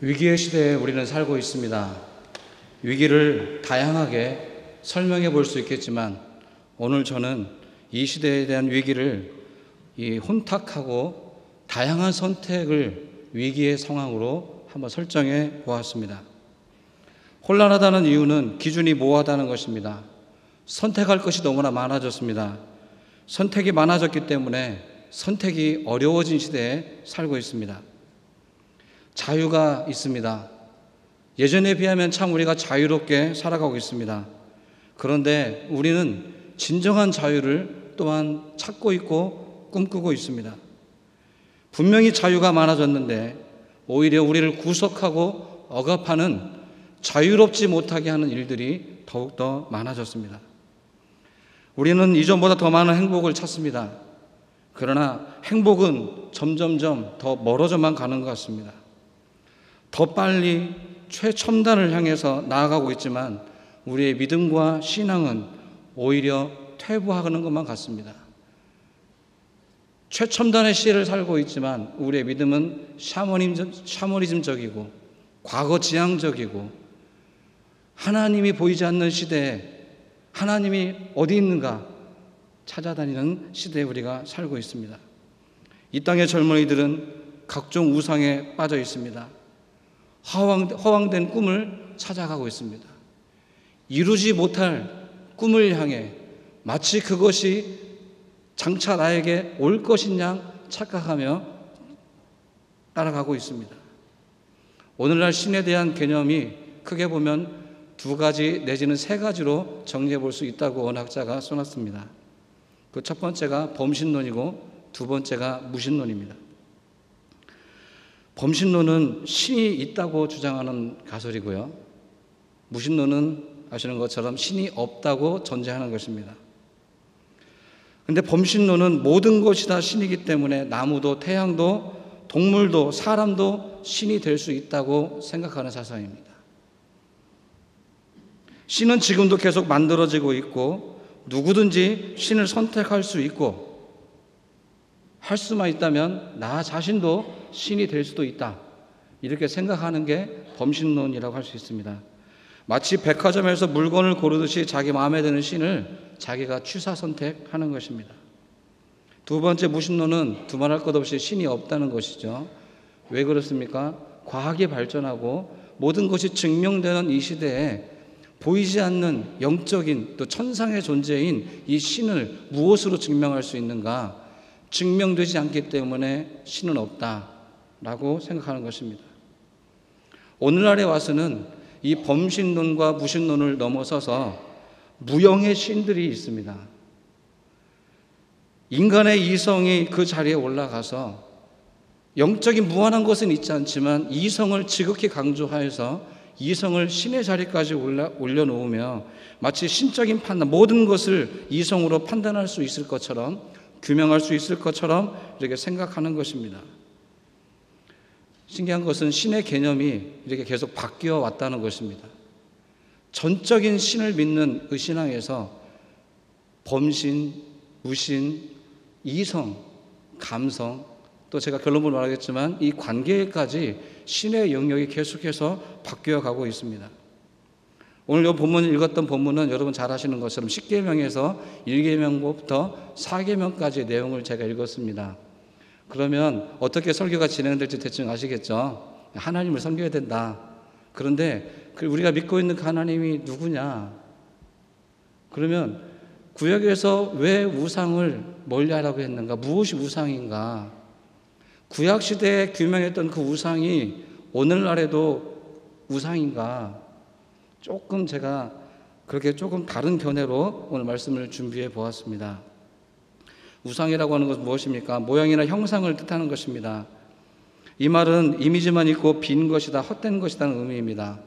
위기의 시대에 우리는 살고 있습니다. 위기를 다양하게 설명해 볼 수 있겠지만 오늘 저는 이 시대에 대한 위기를 혼탁하고 다양한 선택을 위기의 상황으로 한번 설정해 보았습니다. 혼란하다는 이유는 기준이 모호하다는 것입니다. 선택할 것이 너무나 많아졌습니다. 선택이 많아졌기 때문에 선택이 어려워진 시대에 살고 있습니다. 자유가 있습니다. 예전에 비하면 참 우리가 자유롭게 살아가고 있습니다. 그런데 우리는 진정한 자유를 또한 찾고 있고 꿈꾸고 있습니다. 분명히 자유가 많아졌는데 오히려 우리를 구속하고 억압하는 자유롭지 못하게 하는 일들이 더욱더 많아졌습니다. 우리는 이전보다 더 많은 행복을 찾습니다. 그러나 행복은 점점점 더 멀어져만 가는 것 같습니다. 더 빨리 최첨단을 향해서 나아가고 있지만 우리의 믿음과 신앙은 오히려 퇴보하는 것만 같습니다. 최첨단의 시대를 살고 있지만 우리의 믿음은 샤머니즘적이고 과거 지향적이고 하나님이 보이지 않는 시대에 하나님이 어디 있는가 찾아다니는 시대에 우리가 살고 있습니다. 이 땅의 젊은이들은 각종 우상에 빠져 있습니다. 허황된 꿈을 찾아가고 있습니다. 이루지 못할 꿈을 향해 마치 그것이 장차 나에게 올 것인 양 착각하며 따라가고 있습니다. 오늘날 신에 대한 개념이 크게 보면 두 가지 내지는 세 가지로 정리해 볼 수 있다고 어느 학자가 써놨습니다. 그 첫 번째가 범신론이고 두 번째가 무신론입니다. 범신론은 신이 있다고 주장하는 가설이고요. 무신론은 아시는 것처럼 신이 없다고 전제하는 것입니다. 그런데 범신론은 모든 것이 다 신이기 때문에 나무도 태양도 동물도 사람도 신이 될 수 있다고 생각하는 사상입니다. 신은 지금도 계속 만들어지고 있고 누구든지 신을 선택할 수 있고 할 수만 있다면 나 자신도 신이 될 수도 있다. 이렇게 생각하는 게 범신론이라고 할 수 있습니다. 마치 백화점에서 물건을 고르듯이 자기 마음에 드는 신을 자기가 취사 선택하는 것입니다. 두 번째 무신론은 두말할 것 없이 신이 없다는 것이죠. 왜 그렇습니까? 과학이 발전하고 모든 것이 증명되는 이 시대에 보이지 않는 영적인 또 천상의 존재인 이 신을 무엇으로 증명할 수 있는가? 증명되지 않기 때문에 신은 없다라고 생각하는 것입니다. 오늘날에 와서는 이 범신론과 무신론을 넘어서서 무형의 신들이 있습니다. 인간의 이성이 그 자리에 올라가서 영적인 무한한 것은 있지 않지만 이성을 지극히 강조하여서 이성을 신의 자리까지 올려놓으며 마치 신적인 판단, 모든 것을 이성으로 판단할 수 있을 것처럼 규명할 수 있을 것처럼 이렇게 생각하는 것입니다. 신기한 것은 신의 개념이 이렇게 계속 바뀌어 왔다는 것입니다. 전적인 신을 믿는 그 신앙에서 범신, 무신, 이성, 감성, 또 제가 결론을 말하겠지만 이 관계까지 신의 영역이 계속해서 바뀌어 가고 있습니다. 오늘 이 본문을 읽었던 본문은 여러분 잘 아시는 것처럼 10계명에서 1계명부터 4계명까지의 내용을 제가 읽었습니다. 그러면 어떻게 설교가 진행될지 대충 아시겠죠? 하나님을 섬겨야 된다. 그런데 우리가 믿고 있는 그 하나님이 누구냐? 그러면 구약에서 왜 우상을 멀리하라고 했는가? 무엇이 우상인가? 구약시대에 규명했던 그 우상이 오늘날에도 우상인가? 조금 제가 그렇게 조금 다른 견해로 오늘 말씀을 준비해 보았습니다. 우상이라고 하는 것은 무엇입니까? 모양이나 형상을 뜻하는 것입니다. 이 말은 이미지만 있고 빈 것이다, 헛된 것이라는 의미입니다.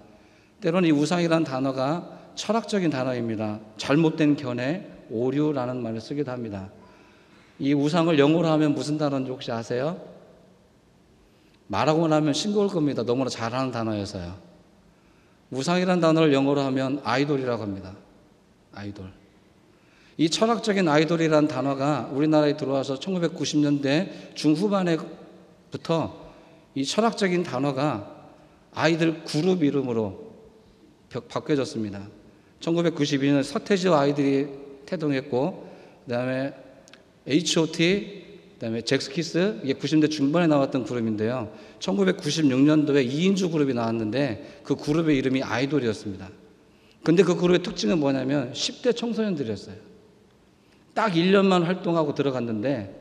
때로는 이 우상이라는 단어가 철학적인 단어입니다. 잘못된 견해, 오류라는 말을 쓰기도 합니다. 이 우상을 영어로 하면 무슨 단어인지 혹시 아세요? 말하고 나면 싱거울 겁니다. 너무나 잘하는 단어여서요. 우상이라는 단어를 영어로 하면 아이돌이라고 합니다. 아이돌. 이 철학적인 아이돌이라는 단어가 우리나라에 들어와서 1990년대 중후반에부터 이 철학적인 단어가 아이들 그룹 이름으로 바뀌어졌습니다. 1992년 서태지와 아이들이 태동했고, 그 다음에 H.O.T, 그 다음에 잭스키스, 이게 90년대 중반에 나왔던 그룹인데요. 1996년도에 2인조 그룹이 나왔는데 그 그룹의 이름이 아이돌이었습니다. 근데 그 그룹의 특징은 뭐냐면 10대 청소년들이었어요. 딱 1년만 활동하고 들어갔는데,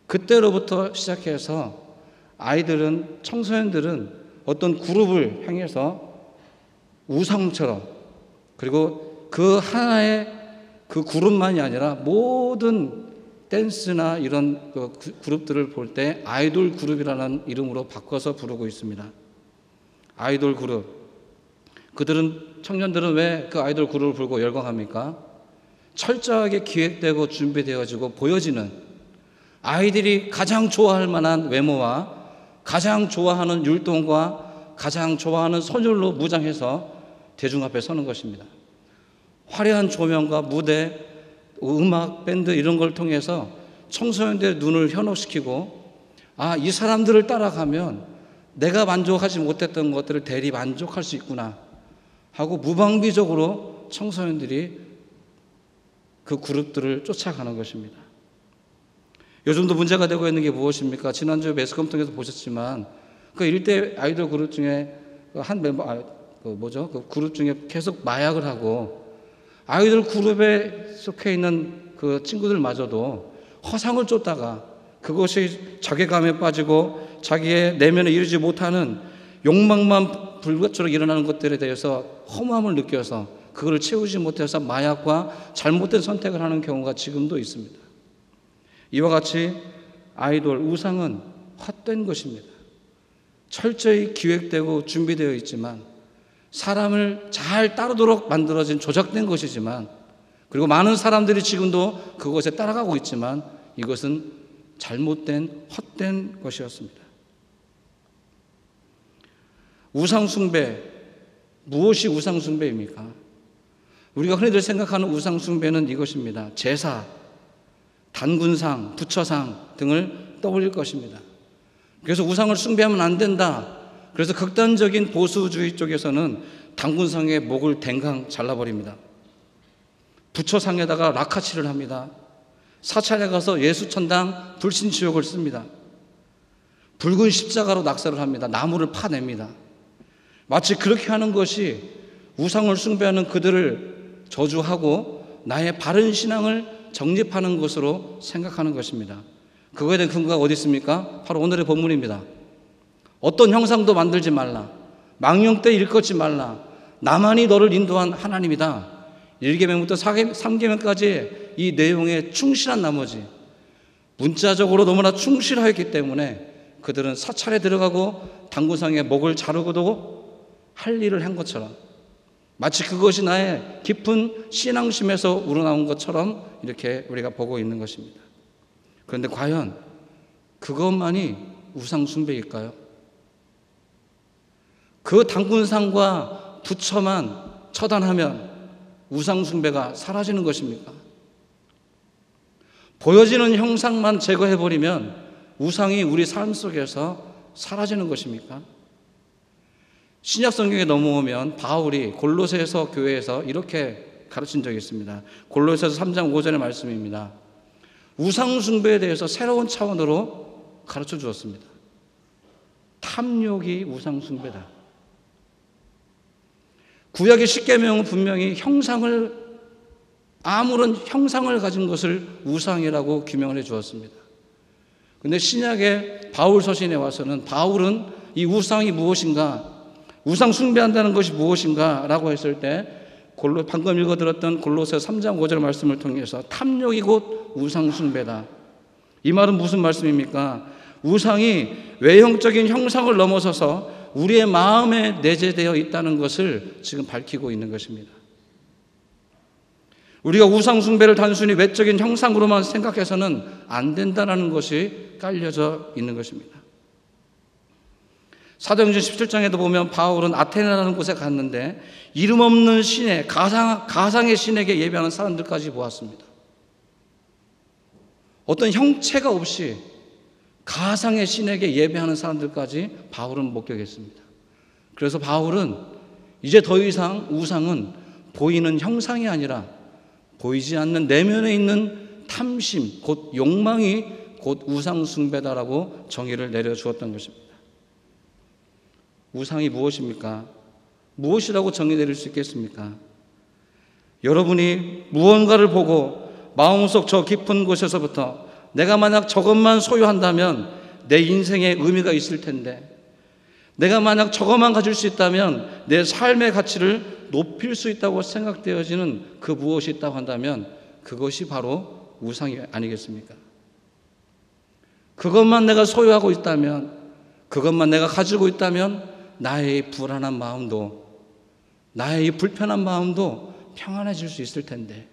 그때로부터 시작해서 아이들은, 청소년들은 어떤 그룹을 향해서 우상처럼, 그리고 그 하나의 그 그룹만이 아니라 모든 댄스나 이런 그룹들을 볼 때 아이돌 그룹이라는 이름으로 바꿔서 부르고 있습니다. 아이돌 그룹. 청년들은 왜 그 아이돌 그룹을 부르고 열광합니까? 철저하게 기획되고 준비되어지고 보여지는, 아이들이 가장 좋아할 만한 외모와 가장 좋아하는 율동과 가장 좋아하는 선율로 무장해서 대중 앞에 서는 것입니다. 화려한 조명과 무대, 음악, 밴드 이런 걸 통해서 청소년들의 눈을 현혹시키고, 이 사람들을 따라가면 내가 만족하지 못했던 것들을 대리 만족할 수 있구나 하고 무방비적으로 청소년들이 그 그룹들을 쫓아가는 것입니다. 요즘도 문제가 되고 있는 게 무엇입니까? 지난주에 매스컴 통해서 보셨지만 그 일대 아이돌 그룹 중에 한 멤버, 그 그룹 중에 계속 마약을 하고, 아이돌 그룹에 속해 있는 그 친구들마저도 허상을 쫓다가 그것이 자괴감에 빠지고 자기의 내면에 이르지 못하는 욕망만 불같도록 일어나는 것들에 대해서 허무함을 느껴서 그걸 채우지 못해서 마약과 잘못된 선택을 하는 경우가 지금도 있습니다. 이와 같이 아이돌, 우상은 헛된 것입니다. 철저히 기획되고 준비되어 있지만, 사람을 잘 따르도록 만들어진 조작된 것이지만, 그리고 많은 사람들이 지금도 그것에 따라가고 있지만, 이것은 잘못된 헛된 것이었습니다. 우상숭배, 무엇이 우상숭배입니까? 우리가 흔히들 생각하는 우상숭배는 이것입니다. 제사, 단군상, 부처상 등을 떠올릴 것입니다. 그래서 우상을 숭배하면 안 된다. 그래서 극단적인 보수주의 쪽에서는 단군상의 목을 댕강 잘라버립니다. 부처상에다가 라카치를 합니다. 사찰에 가서 예수천당 불신지옥을 씁니다. 붉은 십자가로 낙서를 합니다. 나무를 파냅니다. 마치 그렇게 하는 것이 우상을 숭배하는 그들을 저주하고 나의 바른 신앙을 정립하는 것으로 생각하는 것입니다. 그거에 대한 근거가 어디 있습니까? 바로 오늘의 본문입니다. 어떤 형상도 만들지 말라. 망령때 일컫지 말라. 나만이 너를 인도한 하나님이다. 1계명부터 3계명까지 이 내용에 충실한 나머지, 문자적으로 너무나 충실하였기 때문에 그들은 사찰에 들어가고 단군상의 목을 자르고도 할 일을 한 것처럼, 마치 그것이 나의 깊은 신앙심에서 우러나온 것처럼 이렇게 우리가 보고 있는 것입니다. 그런데 과연 그것만이 우상 숭배일까요? 그 단군상과 부처만 처단하면 우상 숭배가 사라지는 것입니까? 보여지는 형상만 제거해버리면 우상이 우리 삶 속에서 사라지는 것입니까? 신약 성경에 넘어오면 바울이 골로새서 교회에서 이렇게 가르친 적이 있습니다. 골로새서 3장 5절의 말씀입니다. 우상 숭배에 대해서 새로운 차원으로 가르쳐 주었습니다. 탐욕이 우상 숭배다. 구약의 십계명은 분명히 아무런 형상을 가진 것을 우상이라고 규명을 해 주었습니다. 그런데 신약의 바울 서신에 와서는 바울은 이 우상이 무엇인가, 우상 숭배한다는 것이 무엇인가 라고 했을 때 방금 읽어들었던 골로새서 3장 5절 말씀을 통해서 탐욕이 곧 우상 숭배다. 이 말은 무슨 말씀입니까? 우상이 외형적인 형상을 넘어서서 우리의 마음에 내재되어 있다는 것을 지금 밝히고 있는 것입니다. 우리가 우상 숭배를 단순히 외적인 형상으로만 생각해서는 안 된다는 것이 깔려져 있는 것입니다. 사도행전 17장에도 보면 바울은 아테네라는 곳에 갔는데 이름 없는 신에, 가상의 신에게 예배하는 사람들까지 보았습니다. 어떤 형체가 없이 가상의 신에게 예배하는 사람들까지 바울은 목격했습니다. 그래서 바울은 이제 더 이상 우상은 보이는 형상이 아니라 보이지 않는 내면에 있는 탐심, 곧 욕망이 곧 우상 숭배다라고 정의를 내려주었던 것입니다. 우상이 무엇입니까? 무엇이라고 정의 내릴 수 있겠습니까? 여러분이 무언가를 보고 마음속 저 깊은 곳에서부터 내가 만약 저것만 소유한다면 내 인생에 의미가 있을 텐데, 내가 만약 저것만 가질 수 있다면 내 삶의 가치를 높일 수 있다고 생각되어지는 그 무엇이 있다고 한다면 그것이 바로 우상이 아니겠습니까? 그것만 내가 소유하고 있다면, 그것만 내가 가지고 있다면 나의 불안한 마음도, 나의 불편한 마음도 평안해질 수 있을 텐데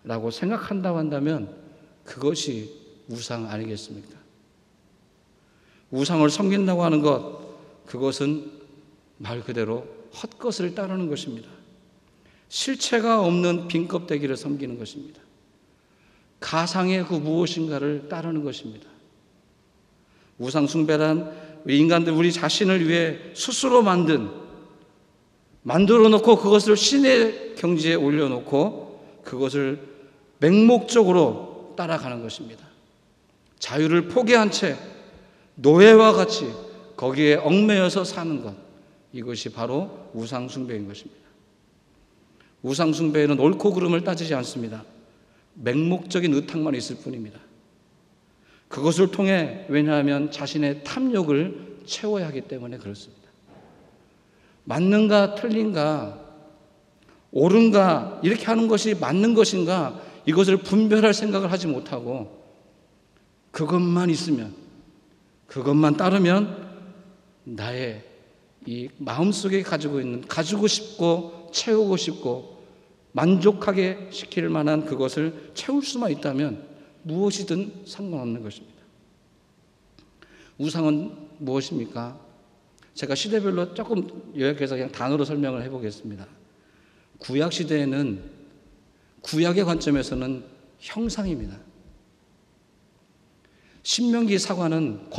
라고 생각한다고 한다면 그것이 우상 아니겠습니까? 우상을 섬긴다고 하는 것, 그것은 말 그대로 헛것을 따르는 것입니다. 실체가 없는 빈 껍데기를 섬기는 것입니다. 가상의 그 무엇인가를 따르는 것입니다. 우상 숭배란 인간들 우리 자신을 위해 스스로 만들어 놓고 그것을 신의 경지에 올려놓고 그것을 맹목적으로 따라가는 것입니다. 자유를 포기한 채 노예와 같이 거기에 얽매여서 사는 것, 이것이 바로 우상 숭배인 것입니다. 우상 숭배에는 옳고 그름을 따지지 않습니다. 맹목적인 의탁만 있을 뿐입니다. 그것을 통해, 왜냐하면 자신의 탐욕을 채워야 하기 때문에 그렇습니다. 맞는가 틀린가, 옳은가, 이렇게 하는 것이 맞는 것인가, 이것을 분별할 생각을 하지 못하고 그것만 있으면, 그것만 따르면 나의 이 마음속에 가지고 싶고 채우고 싶고 만족하게 시킬 만한 그것을 채울 수만 있다면 무엇이든 상관없는 것입니다. 우상은 무엇입니까? 제가 시대별로 조금 요약해서 그냥 단어로 설명을 해보겠습니다. 구약 시대에는, 구약의 관점에서는 형상입니다. 신명기 사관은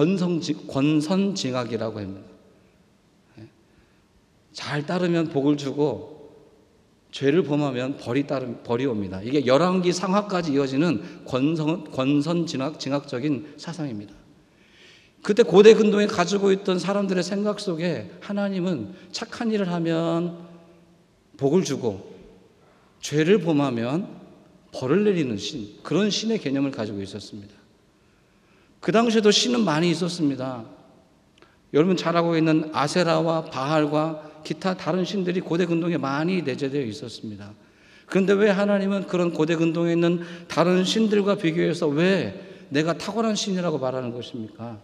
권선징악이라고 합니다. 잘 따르면 복을 주고 죄를 범하면 벌이 옵니다. 이게 열왕기 상하까지 이어지는 권선징악적인 사상입니다. 그때 고대 근동에 가지고 있던 사람들의 생각 속에 하나님은 착한 일을 하면 복을 주고 죄를 범하면 벌을 내리는 신, 그런 신의 개념을 가지고 있었습니다. 그 당시에도 신은 많이 있었습니다. 여러분 잘 알고 있는 아세라와 바알과 기타 다른 신들이 고대 근동에 많이 내재되어 있었습니다. 그런데 왜 하나님은 그런 고대 근동에 있는 다른 신들과 비교해서 왜 내가 탁월한 신이라고 말하는 것입니까?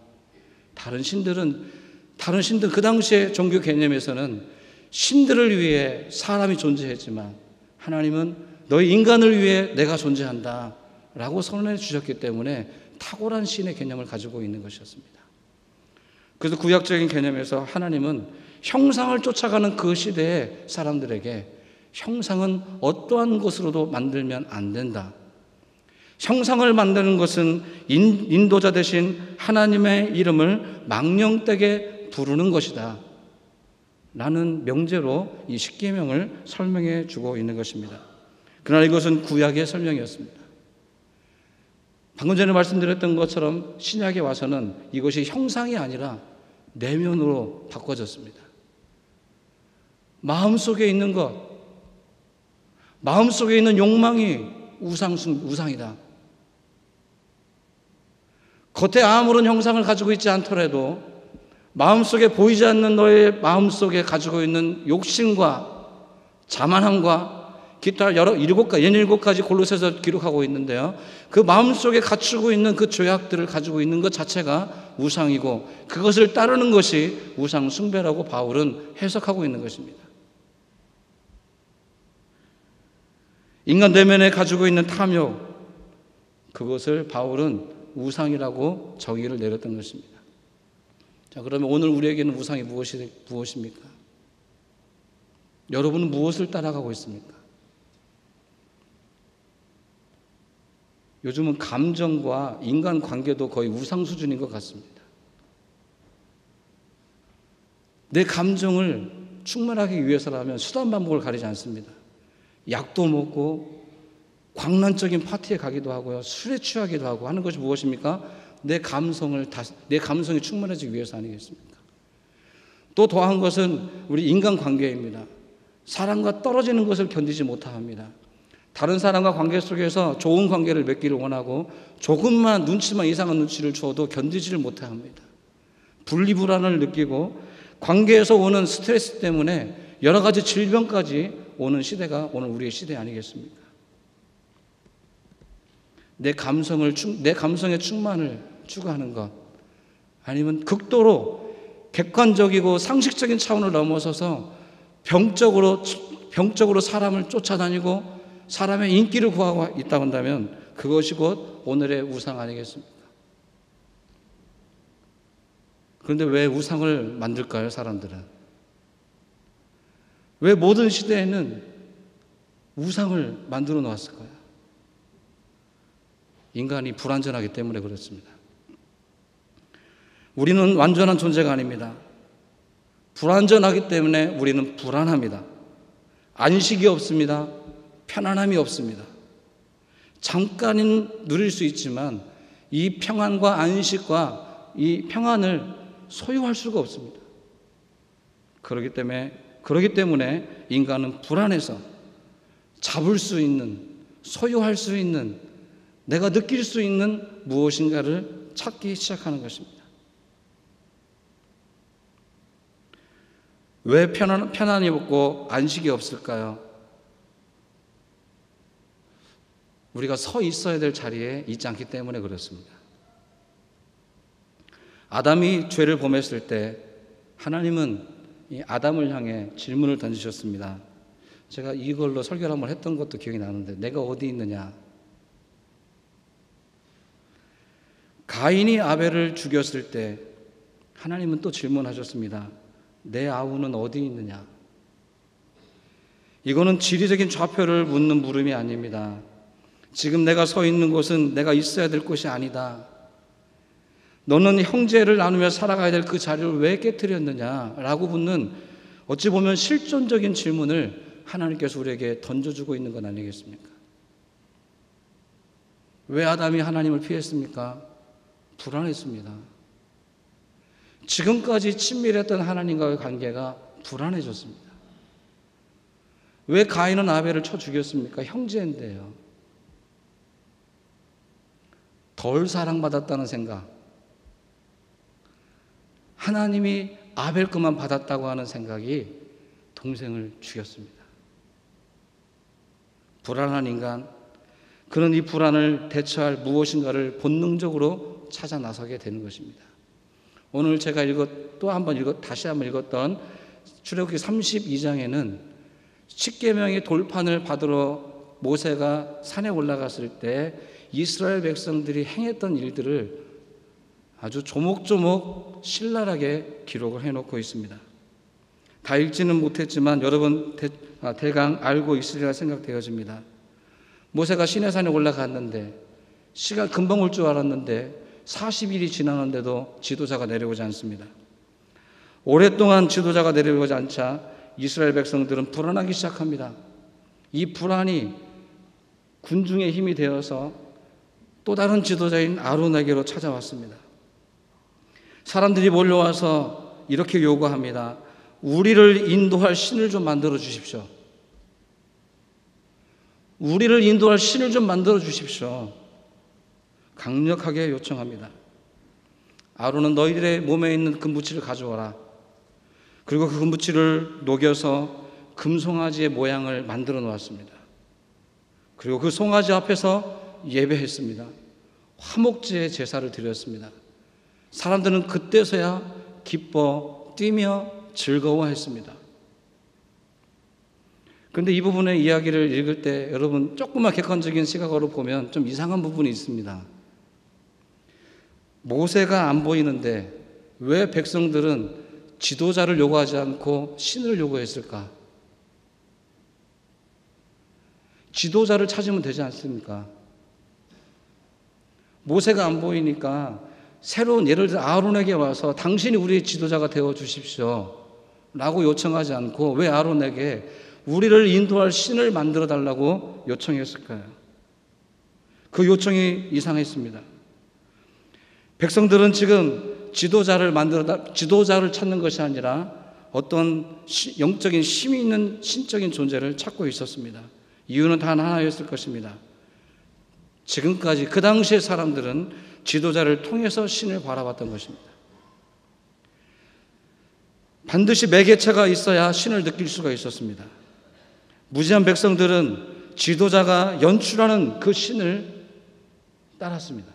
다른 신들은 그 당시의 종교 개념에서는 신들을 위해 사람이 존재했지만 하나님은 너희 인간을 위해 내가 존재한다 라고 선언해 주셨기 때문에 탁월한 신의 개념을 가지고 있는 것이었습니다. 그래서 구약적인 개념에서 하나님은 형상을 쫓아가는 그 시대의 사람들에게 형상은 어떠한 것으로도 만들면 안 된다. 형상을 만드는 것은 인도자 대신 하나님의 이름을 망령되게 부르는 것이다 라는 명제로 이 십계명을 설명해 주고 있는 것입니다. 그러나 이것은 구약의 설명이었습니다. 방금 전에 말씀드렸던 것처럼 신약에 와서는 이것이 형상이 아니라 내면으로 바꿔졌습니다. 마음속에 있는 것, 마음속에 있는 욕망이 우상이다. 겉에 아무런 형상을 가지고 있지 않더라도 마음속에 보이지 않는 너의 마음속에 가지고 있는 욕심과 자만함과 기타 7가지 골로새서 기록하고 있는데요. 그 마음속에 갖추고 있는 그 죄악들을 가지고 있는 것 자체가 우상이고 그것을 따르는 것이 우상 숭배라고 바울은 해석하고 있는 것입니다. 인간 내면에 가지고 있는 탐욕, 그것을 바울은 우상이라고 정의를 내렸던 것입니다. 자, 그러면 오늘 우리에게는 우상이 무엇입니까? 여러분은 무엇을 따라가고 있습니까? 요즘은 감정과 인간 관계도 거의 우상 수준인 것 같습니다. 내 감정을 충만하기 위해서라면 수단 방법을 가리지 않습니다. 약도 먹고 광란적인 파티에 가기도 하고요. 술에 취하기도 하고 하는 것이 무엇입니까? 내 감성이 충만해지기 위해서 아니겠습니까? 또 더한 것은 우리 인간관계입니다. 사람과 떨어지는 것을 견디지 못합니다. 다른 사람과 관계 속에서 좋은 관계를 맺기를 원하고 조금만 눈치만 이상한 눈치를 줘도 견디지를 못합니다. 분리불안을 느끼고 관계에서 오는 스트레스 때문에 여러 가지 질병까지 오는 시대가 오늘 우리의 시대 아니겠습니까? 내 감성의 충만을 추구하는 것, 아니면 극도로 객관적이고 상식적인 차원을 넘어서서 병적으로 사람을 쫓아다니고 사람의 인기를 구하고 있다고 한다면 그것이 곧 오늘의 우상 아니겠습니까? 그런데 왜 우상을 만들까요, 사람들은? 왜 모든 시대에는 우상을 만들어 놓았을까요? 인간이 불완전하기 때문에 그렇습니다. 우리는 완전한 존재가 아닙니다. 불완전하기 때문에 우리는 불안합니다. 안식이 없습니다. 편안함이 없습니다. 잠깐은 누릴 수 있지만 이 평안과 안식과 이 평안을 소유할 수가 없습니다. 그렇기 때문에 인간은 불안해서 잡을 수 있는, 소유할 수 있는, 내가 느낄 수 있는 무엇인가를 찾기 시작하는 것입니다. 왜 편안이 없고 안식이 없을까요? 우리가 서 있어야 될 자리에 있지 않기 때문에 그렇습니다. 아담이 죄를 범했을 때 하나님은 이 아담을 향해 질문을 던지셨습니다. 제가 이걸로 설교를 한번 했던 것도 기억이 나는데, 내가 어디 있느냐? 가인이 아벨을 죽였을 때 하나님은 또 질문하셨습니다. 내 아우는 어디 있느냐? 이거는 지리적인 좌표를 묻는 물음이 아닙니다. 지금 내가 서 있는 곳은 내가 있어야 될 곳이 아니다. 너는 형제를 나누며 살아가야 될 그 자리를 왜 깨뜨렸느냐? 라고 묻는 어찌 보면 실존적인 질문을 하나님께서 우리에게 던져주고 있는 건 아니겠습니까? 왜 아담이 하나님을 피했습니까? 불안했습니다. 지금까지 친밀했던 하나님과의 관계가 불안해졌습니다. 왜 가인은 아벨을 쳐 죽였습니까? 형제인데요. 덜 사랑받았다는 생각, 하나님이 아벨 것만 받았다고 하는 생각이 동생을 죽였습니다. 불안한 인간, 그는 이 불안을 대처할 무엇인가를 본능적으로 찾아 나서게 되는 것입니다. 오늘 제가 다시 한번 읽었던 출애굽기 32장에는 십계명의 돌판을 받으러 모세가 산에 올라갔을 때 이스라엘 백성들이 행했던 일들을 아주 조목조목 신랄하게 기록을 해놓고 있습니다. 다 읽지는 못했지만 여러분 대강 알고 있으리라 생각되어집니다. 모세가 시내산에 올라갔는데 시간 금방 올 줄 알았는데 40일이 지났는데도 지도자가 내려오지 않습니다. 오랫동안 지도자가 내려오지 않자 이스라엘 백성들은 불안하기 시작합니다. 이 불안이 군중의 힘이 되어서 또 다른 지도자인 아론에게로 찾아왔습니다. 사람들이 몰려와서 이렇게 요구합니다. 우리를 인도할 신을 좀 만들어 주십시오. 우리를 인도할 신을 좀 만들어 주십시오. 강력하게 요청합니다. 아론은 너희들의 몸에 있는 금붙이를 가져와라. 그리고 그 금붙이를 녹여서 금송아지의 모양을 만들어 놓았습니다. 그리고 그 송아지 앞에서 예배했습니다. 화목제의 제사를 드렸습니다. 사람들은 그때서야 기뻐 뛰며 즐거워했습니다. 그런데 이 부분의 이야기를 읽을 때 여러분 조금만 객관적인 시각으로 보면 좀 이상한 부분이 있습니다. 모세가 안 보이는데 왜 백성들은 지도자를 요구하지 않고 신을 요구했을까? 지도자를 찾으면 되지 않습니까? 모세가 안 보이니까 새로운, 예를 들어 아론에게 와서 당신이 우리의 지도자가 되어 주십시오 라고 요청하지 않고 왜 아론에게 우리를 인도할 신을 만들어 달라고 요청했을까요? 그 요청이 이상했습니다. 백성들은 지금 지도자를 찾는 것이 아니라 어떤 영적인 힘이 있는 신적인 존재를 찾고 있었습니다. 이유는 단 하나였을 것입니다. 지금까지 그 당시의 사람들은 지도자를 통해서 신을 바라봤던 것입니다. 반드시 매개체가 있어야 신을 느낄 수가 있었습니다. 무지한 백성들은 지도자가 연출하는 그 신을 따랐습니다.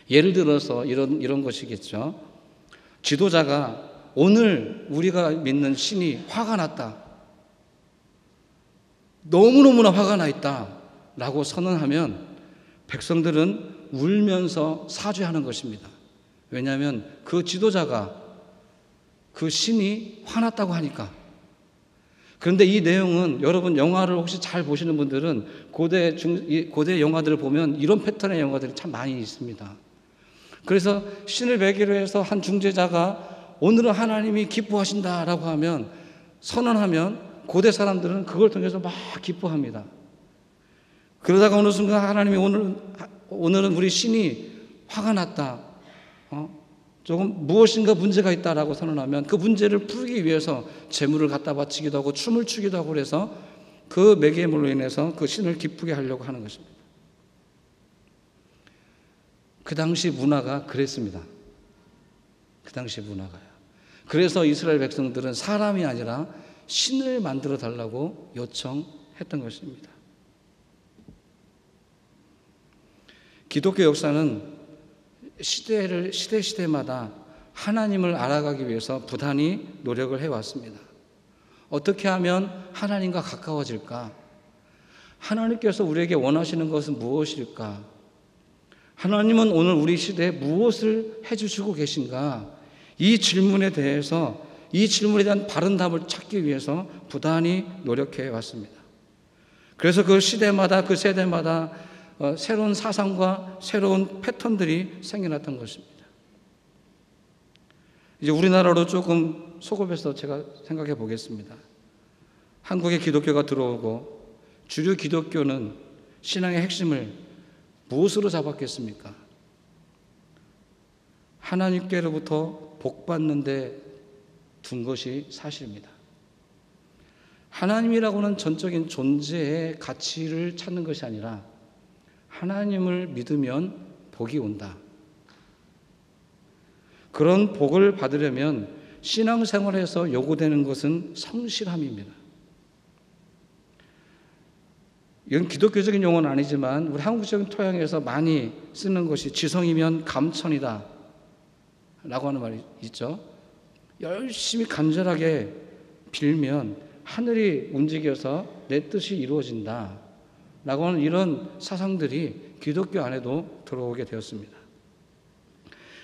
예를 들어서 이런 것이겠죠. 지도자가 오늘 우리가 믿는 신이 화가 났다, 너무너무나 화가 나 있다 라고 선언하면 백성들은 울면서 사죄하는 것입니다. 왜냐하면 그 지도자가 그 신이 화났다고 하니까. 그런데 이 내용은 여러분 영화를 혹시 잘 보시는 분들은 고대 영화들을 보면 이런 패턴의 영화들이 참 많이 있습니다. 그래서 신을 매기로 해서 한 중재자가 오늘은 하나님이 기뻐하신다라고 하면, 선언하면 고대 사람들은 그걸 통해서 막 기뻐합니다. 그러다가 어느 순간 하나님이 오늘은 우리 신이 화가 났다, 조금 무엇인가 문제가 있다라고 선언하면 그 문제를 풀기 위해서 제물을 갖다 바치기도 하고 춤을 추기도 하고 그래서 그 매개물로 인해서 그 신을 기쁘게 하려고 하는 것입니다. 그 당시 문화가 그랬습니다. 그 당시 문화가요. 그래서 이스라엘 백성들은 사람이 아니라 신을 만들어 달라고 요청했던 것입니다. 기독교 역사는 시대마다 하나님을 알아가기 위해서 부단히 노력을 해왔습니다. 어떻게 하면 하나님과 가까워질까? 하나님께서 우리에게 원하시는 것은 무엇일까? 하나님은 오늘 우리 시대에 무엇을 해주시고 계신가? 이 질문에 대한 바른 답을 찾기 위해서 부단히 노력해 왔습니다. 그래서 그 시대마다, 그 세대마다 새로운 사상과 새로운 패턴들이 생겨났던 것입니다. 이제 우리나라로 조금 소급해서 제가 생각해 보겠습니다. 한국에 기독교가 들어오고 주류 기독교는 신앙의 핵심을 무엇으로 잡았겠습니까? 하나님께로부터 복받는 데 둔 것이 사실입니다. 하나님이라고는 전적인 존재의 가치를 찾는 것이 아니라 하나님을 믿으면 복이 온다. 그런 복을 받으려면 신앙생활에서 요구되는 것은 성실함입니다. 이건 기독교적인 용어는 아니지만 우리 한국적인 토양에서 많이 쓰는 것이 지성이면 감천이다 라고 하는 말이 있죠. 열심히 간절하게 빌면 하늘이 움직여서 내 뜻이 이루어진다 라고 하는 이런 사상들이 기독교 안에도 들어오게 되었습니다.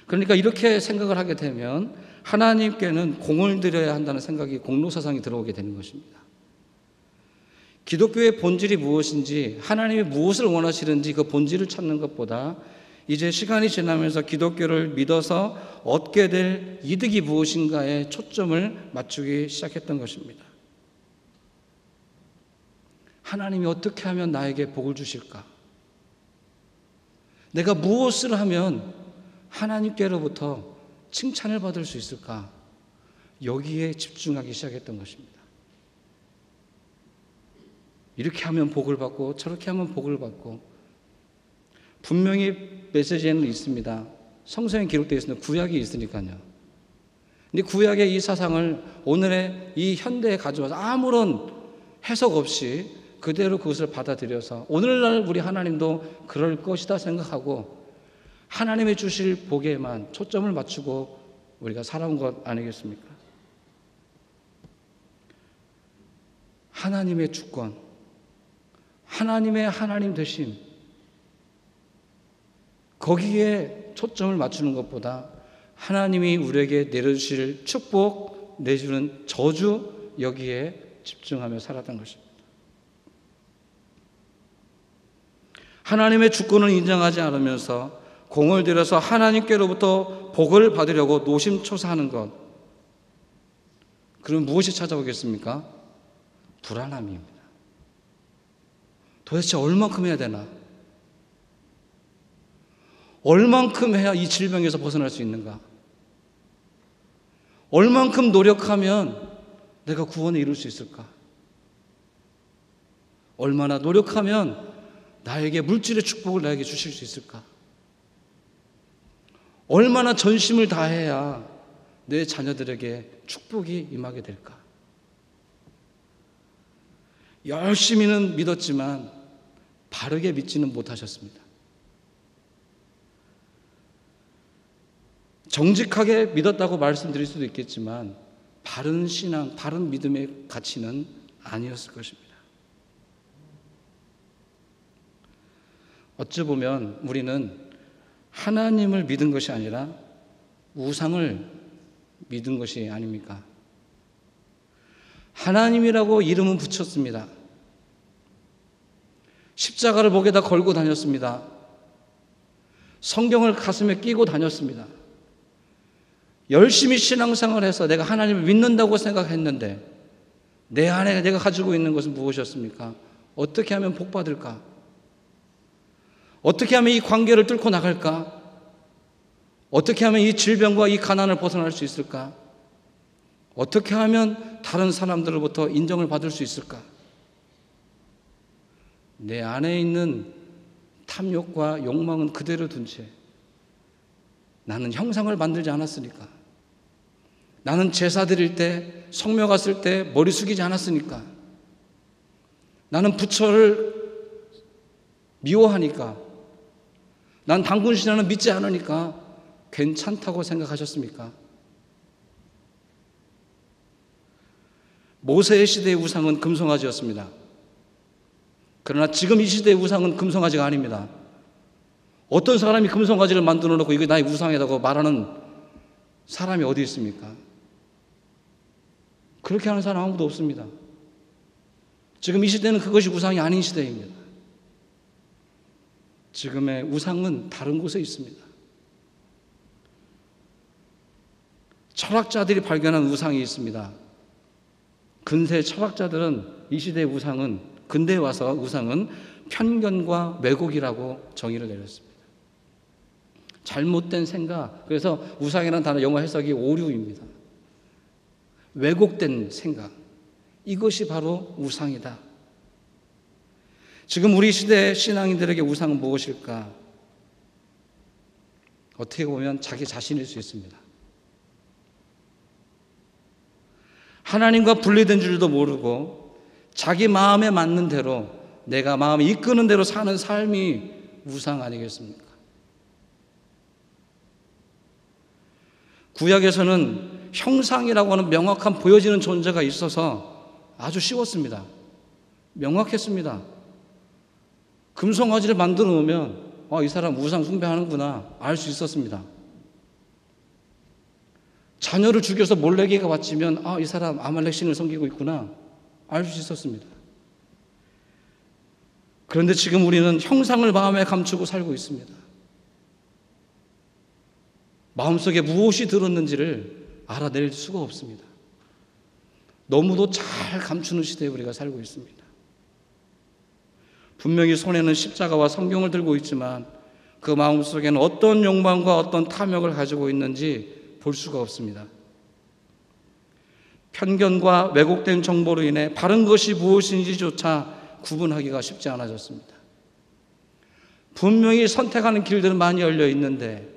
그러니까 이렇게 생각을 하게 되면 하나님께는 공을 들여야 한다는 생각이, 공로사상이 들어오게 되는 것입니다. 기독교의 본질이 무엇인지, 하나님이 무엇을 원하시는지 그 본질을 찾는 것보다 이제 시간이 지나면서 기독교를 믿어서 얻게 될 이득이 무엇인가에 초점을 맞추기 시작했던 것입니다. 하나님이 어떻게 하면 나에게 복을 주실까? 내가 무엇을 하면 하나님께로부터 칭찬을 받을 수 있을까? 여기에 집중하기 시작했던 것입니다. 이렇게 하면 복을 받고 저렇게 하면 복을 받고, 분명히 메시지에는 있습니다. 성서에 기록되어 있습니다. 구약이 있으니까요. 근데 구약의 이 사상을 오늘의 이 현대에 가져와서 아무런 해석 없이 그대로 그것을 받아들여서 오늘날 우리 하나님도 그럴 것이다 생각하고 하나님이 주실 복에만 초점을 맞추고 우리가 살아온 것 아니겠습니까? 하나님의 주권, 하나님의 하나님 되심, 거기에 초점을 맞추는 것보다 하나님이 우리에게 내려주실 축복, 내주는 저주, 여기에 집중하며 살았던 것입니다. 하나님의 주권을 인정하지 않으면서 공을 들여서 하나님께로부터 복을 받으려고 노심초사하는 것, 그럼 무엇이 찾아오겠습니까? 불안함입니다. 도대체 얼만큼 해야 되나? 얼만큼 해야 이 질병에서 벗어날 수 있는가? 얼만큼 노력하면 내가 구원에 이룰 수 있을까? 얼마나 노력하면 나에게 물질의 축복을 나에게 주실 수 있을까? 얼마나 전심을 다해야 내 자녀들에게 축복이 임하게 될까? 열심히는 믿었지만 바르게 믿지는 못하셨습니다. 정직하게 믿었다고 말씀드릴 수도 있겠지만 바른 신앙, 바른 믿음의 가치는 아니었을 것입니다. 어찌 보면 우리는 하나님을 믿은 것이 아니라 우상을 믿은 것이 아닙니까? 하나님이라고 이름은 붙였습니다. 십자가를 목에다 걸고 다녔습니다. 성경을 가슴에 끼고 다녔습니다. 열심히 신앙생활을 해서 내가 하나님을 믿는다고 생각했는데 내 안에 내가 가지고 있는 것은 무엇이었습니까? 어떻게 하면 복받을까? 어떻게 하면 이 관계를 뚫고 나갈까? 어떻게 하면 이 질병과 이 가난을 벗어날 수 있을까? 어떻게 하면 다른 사람들로부터 인정을 받을 수 있을까? 내 안에 있는 탐욕과 욕망은 그대로 둔 채 나는 형상을 만들지 않았으니까, 나는 제사 드릴 때, 성묘 갔을 때 머리 숙이지 않았으니까, 나는 부처를 미워하니까, 난 단군 신앙을 믿지 않으니까 괜찮다고 생각하셨습니까? 모세의 시대의 우상은 금송아지였습니다. 그러나 지금 이 시대의 우상은 금송아지가 아닙니다. 어떤 사람이 금송아지를 만들어 놓고 이거 나의 우상이라고 말하는 사람이 어디 있습니까? 그렇게 하는 사람 아무도 없습니다. 지금 이 시대는 그것이 우상이 아닌 시대입니다. 지금의 우상은 다른 곳에 있습니다. 철학자들이 발견한 우상이 있습니다. 근세 철학자들은 이 시대의 우상은, 근대에 와서 우상은 편견과 왜곡이라고 정의를 내렸습니다. 잘못된 생각, 그래서 우상이라는 단어 영어 해석이 오류입니다. 왜곡된 생각, 이것이 바로 우상이다. 지금 우리 시대의 신앙인들에게 우상은 무엇일까? 어떻게 보면 자기 자신일 수 있습니다. 하나님과 분리된 줄도 모르고 자기 마음에 맞는 대로, 내가 마음이 이끄는 대로 사는 삶이 우상 아니겠습니까? 구약에서는 형상이라고 하는 명확한 보여지는 존재가 있어서 아주 쉬웠습니다. 명확했습니다. 금송아지를 만들어 놓으면 이 사람 우상 숭배하는구나 알 수 있었습니다. 자녀를 죽여서 몰래기가 바치면 이 사람 아말렉 신을 섬기고 있구나 알 수 있었습니다. 그런데 지금 우리는 형상을 마음에 감추고 살고 있습니다. 마음속에 무엇이 들었는지를 알아낼 수가 없습니다. 너무도 잘 감추는 시대에 우리가 살고 있습니다. 분명히 손에는 십자가와 성경을 들고 있지만 그 마음속에는 어떤 욕망과 어떤 탐욕을 가지고 있는지 볼 수가 없습니다. 편견과 왜곡된 정보로 인해 바른 것이 무엇인지조차 구분하기가 쉽지 않아졌습니다. 분명히 선택하는 길들은 많이 열려 있는데,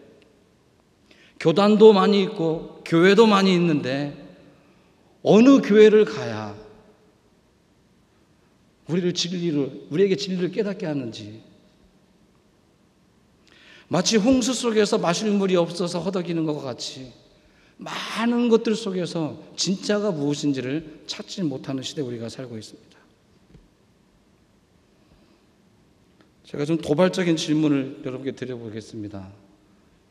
교단도 많이 있고 교회도 많이 있는데 어느 교회를 가야 우리에게 진리를 깨닫게 하는지, 마치 홍수 속에서 마실 물이 없어서 허덕이는 것과 같이 많은 것들 속에서 진짜가 무엇인지를 찾지 못하는 시대에 우리가 살고 있습니다. 제가 좀 도발적인 질문을 여러분께 드려보겠습니다.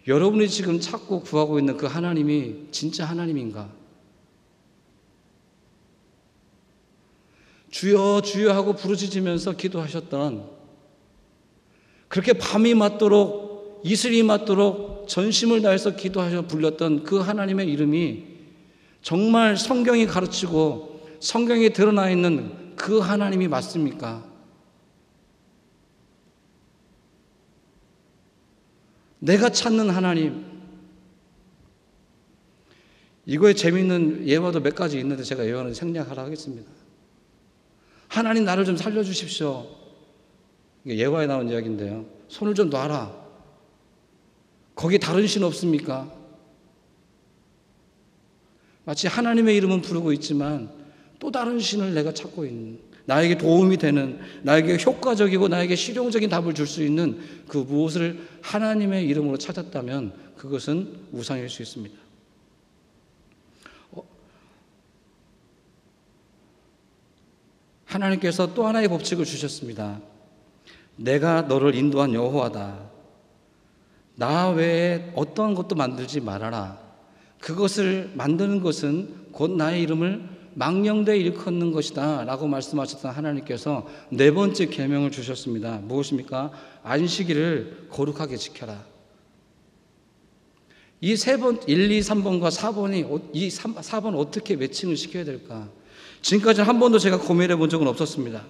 여러분이 지금 찾고 구하고 있는 그 하나님이 진짜 하나님인가? 주여 주여 하고 부르짖으면서 기도하셨던, 그렇게 밤이 맞도록 이슬이 맞도록 전심을 다해서 기도하셔 불렸던 그 하나님의 이름이 정말 성경이 가르치고 성경에 드러나 있는 그 하나님이 맞습니까? 내가 찾는 하나님. 이거에 재미있는 예화도 몇 가지 있는데 제가 예화는 생략하라 하겠습니다. 하나님 나를 좀 살려주십시오. 이게 예화에 나온 이야기인데요. 손을 좀 놔라. 거기 다른 신 없습니까? 마치 하나님의 이름은 부르고 있지만 또 다른 신을 내가 찾고 있는, 나에게 도움이 되는, 나에게 효과적이고 나에게 실용적인 답을 줄 수 있는 그 무엇을 하나님의 이름으로 찾았다면 그것은 우상일 수 있습니다. 하나님께서 또 하나의 법칙을 주셨습니다. 내가 너를 인도한 여호와다. 나 외에 어떠한 것도 만들지 말아라. 그것을 만드는 것은 곧 나의 이름을 망령되이 일컫는 것이다 라고 말씀하셨던 하나님께서 네 번째 계명을 주셨습니다. 무엇입니까? 안식일을 거룩하게 지켜라. 이 세 번, 1, 2, 3번과 4번이, 이 4번 어떻게 매칭을 시켜야 될까? 지금까지 한 번도 제가 고민해 본 적은 없었습니다.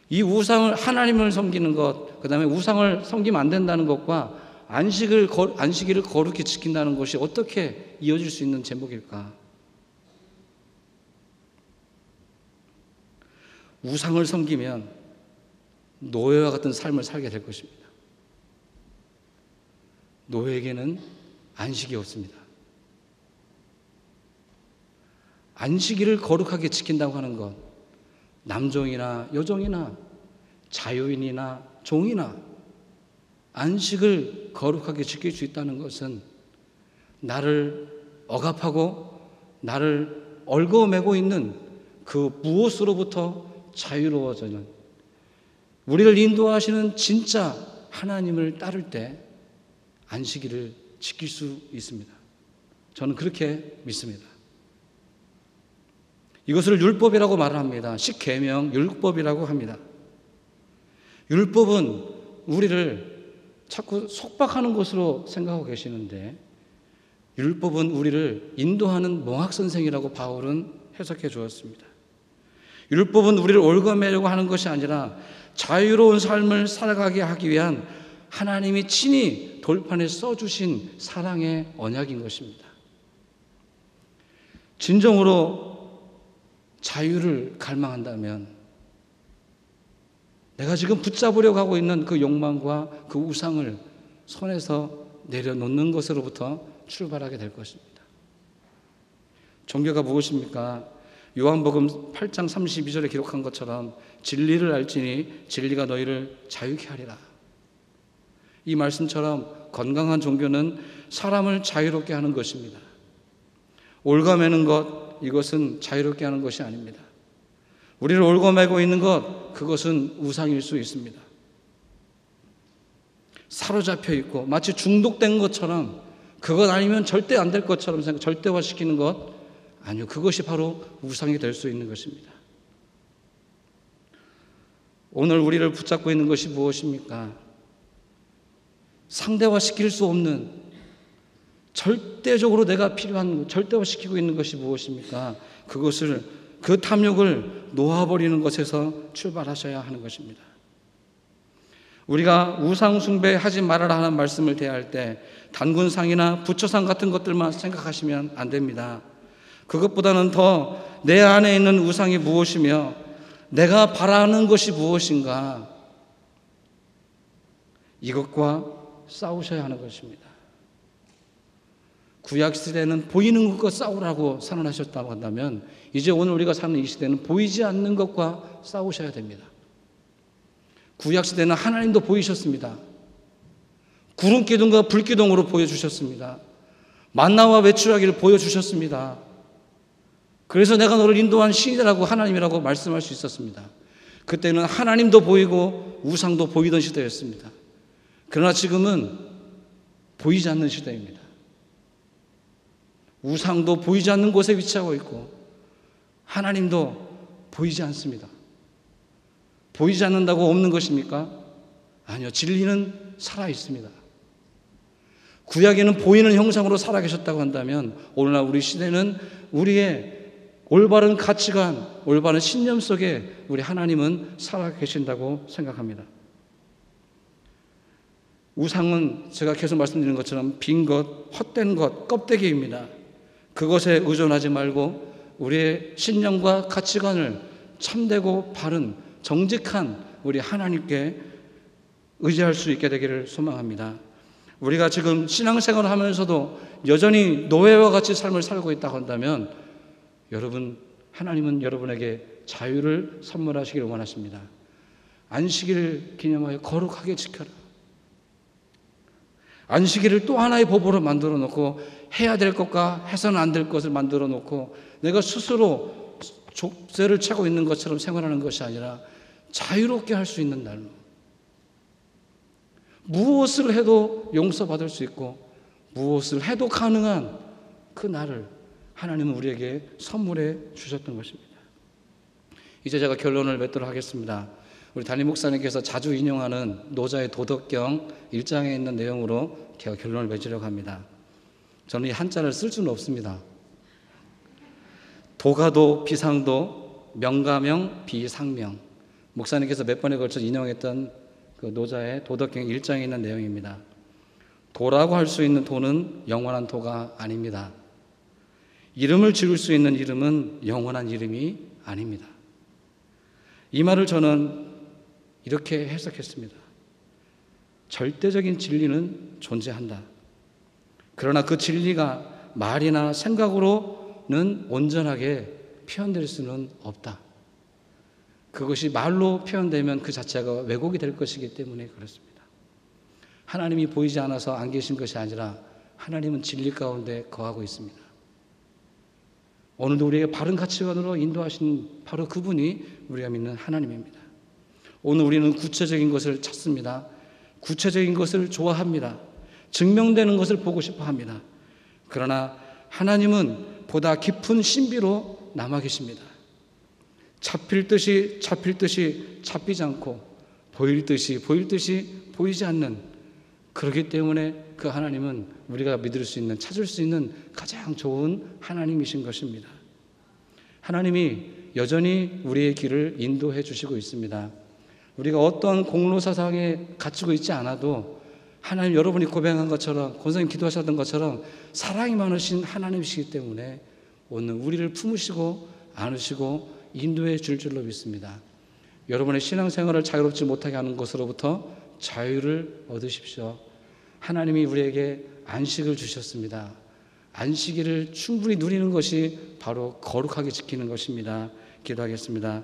이 우상을, 하나님을 섬기는 것, 그 다음에 우상을 섬기면 안 된다는 것과 안식일을 거룩히 지킨다는 것이 어떻게 이어질 수 있는 제목일까? 우상을 섬기면 노예와 같은 삶을 살게 될 것입니다. 노예에게는 안식이 없습니다. 안식일을 거룩하게 지킨다고 하는 것, 남종이나 여종이나 자유인이나 종이나 안식을 거룩하게 지킬 수 있다는 것은 나를 억압하고 나를 얽어매고 있는 그 무엇으로부터 자유로워지는, 우리를 인도하시는 진짜 하나님을 따를 때 안식일을 지킬 수 있습니다. 저는 그렇게 믿습니다. 이것을 율법이라고 말을 합니다. 십계명 율법이라고 합니다. 율법은 우리를 자꾸 속박하는 것으로 생각하고 계시는데, 율법은 우리를 인도하는 몽학선생이라고 바울은 해석해 주었습니다. 율법은 우리를 얽어매려고 하는 것이 아니라 자유로운 삶을 살아가게 하기 위한 하나님이 친히 돌판에 써주신 사랑의 언약인 것입니다. 진정으로 자유를 갈망한다면 내가 지금 붙잡으려고 하고 있는 그 욕망과 그 우상을 손에서 내려놓는 것으로부터 출발하게 될 것입니다. 종교가 무엇입니까? 요한복음 8장 32절에 기록한 것처럼 진리를 알지니 진리가 너희를 자유케 하리라. 이 말씀처럼 건강한 종교는 사람을 자유롭게 하는 것입니다. 올가매는 것, 이것은 자유롭게 하는 것이 아닙니다. 우리를 올가매고 있는 것, 그것은 우상일 수 있습니다. 사로잡혀 있고 마치 중독된 것처럼, 그것 아니면 절대 안 될 것처럼 생각, 절대화시키는 것, 아니요, 그것이 바로 우상이 될 수 있는 것입니다. 오늘 우리를 붙잡고 있는 것이 무엇입니까? 상대화시킬 수 없는, 절대적으로 내가 필요한, 절대화시키고 있는 것이 무엇입니까? 그것을, 그 탐욕을 놓아버리는 것에서 출발하셔야 하는 것입니다. 우리가 우상 숭배하지 말아라 하는 말씀을 대할 때 단군상이나 부처상 같은 것들만 생각하시면 안 됩니다. 그것보다는 더 내 안에 있는 우상이 무엇이며 내가 바라는 것이 무엇인가, 이것과 싸우셔야 하는 것입니다. 구약시대는 보이는 것과 싸우라고 선언하셨다고 한다면, 이제 오늘 우리가 사는 이 시대는 보이지 않는 것과 싸우셔야 됩니다. 구약시대는 하나님도 보이셨습니다. 구름기둥과 불기둥으로 보여주셨습니다. 만나와 외출하기를 보여주셨습니다. 그래서 내가 너를 인도한 신이라고, 하나님이라고 말씀할 수 있었습니다. 그때는 하나님도 보이고 우상도 보이던 시대였습니다. 그러나 지금은 보이지 않는 시대입니다. 우상도 보이지 않는 곳에 위치하고 있고 하나님도 보이지 않습니다. 보이지 않는다고 없는 것입니까? 아니요, 진리는 살아 있습니다. 구약에는 보이는 형상으로 살아계셨다고 한다면 오늘날 우리 시대는 우리의 올바른 가치관, 올바른 신념 속에 우리 하나님은 살아계신다고 생각합니다. 우상은 제가 계속 말씀드리는 것처럼 빈 것, 헛된 것, 껍데기입니다. 그것에 의존하지 말고 우리의 신념과 가치관을 참되고 바른 정직한 우리 하나님께 의지할 수 있게 되기를 소망합니다. 우리가 지금 신앙생활을 하면서도 여전히 노예와 같이 삶을 살고 있다고 한다면 여러분, 하나님은 여러분에게 자유를 선물하시기를 원하십니다. 안식일을 기념하여 거룩하게 지켜라. 안식일을 또 하나의 법으로 만들어 놓고 해야 될 것과 해서는 안 될 것을 만들어 놓고 내가 스스로 족쇄를 차고 있는 것처럼 생활하는 것이 아니라 자유롭게 할 수 있는 날로, 무엇을 해도 용서받을 수 있고 무엇을 해도 가능한 그 날을 하나님은 우리에게 선물해 주셨던 것입니다. 이제 제가 결론을 맺도록 하겠습니다. 우리 담임 목사님께서 자주 인용하는 노자의 도덕경 1장에 있는 내용으로 제가 결론을 맺으려고 합니다. 저는 이 한자를 쓸 수는 없습니다. 도가도, 비상도, 명가명, 비상명. 목사님께서 몇 번에 걸쳐 인용했던 그 노자의 도덕경 1장에 있는 내용입니다. 도라고 할 수 있는 도는 영원한 도가 아닙니다. 이름을 지을 수 있는 이름은 영원한 이름이 아닙니다. 이 말을 저는 이렇게 해석했습니다. 절대적인 진리는 존재한다. 그러나 그 진리가 말이나 생각으로는 온전하게 표현될 수는 없다. 그것이 말로 표현되면 그 자체가 왜곡이 될 것이기 때문에 그렇습니다. 하나님이 보이지 않아서 안 계신 것이 아니라 하나님은 진리 가운데 거하고 있습니다. 오늘도 우리에게 바른 가치관으로 인도하신 바로 그분이 우리가 믿는 하나님입니다. 오늘 우리는 구체적인 것을 찾습니다. 구체적인 것을 좋아합니다. 증명되는 것을 보고 싶어 합니다. 그러나 하나님은 보다 깊은 신비로 남아 계십니다. 잡힐 듯이 잡히지 않고 보일 듯이 보이지 않는, 그렇기 때문에 그 하나님은 우리가 믿을 수 있는, 찾을 수 있는 가장 좋은 하나님이신 것입니다. 하나님이 여전히 우리의 길을 인도해 주시고 있습니다. 우리가 어떤 공로사상에 갇히고 있지 않아도 하나님, 여러분이 고백한 것처럼, 권사님 기도하셨던 것처럼 사랑이 많으신 하나님이시기 때문에 오늘 우리를 품으시고 안으시고 인도해 줄 줄로 믿습니다. 여러분의 신앙생활을 자유롭지 못하게 하는 것으로부터 자유를 얻으십시오. 하나님이 우리에게 안식을 주셨습니다. 안식일을 충분히 누리는 것이 바로 거룩하게 지키는 것입니다. 기도하겠습니다.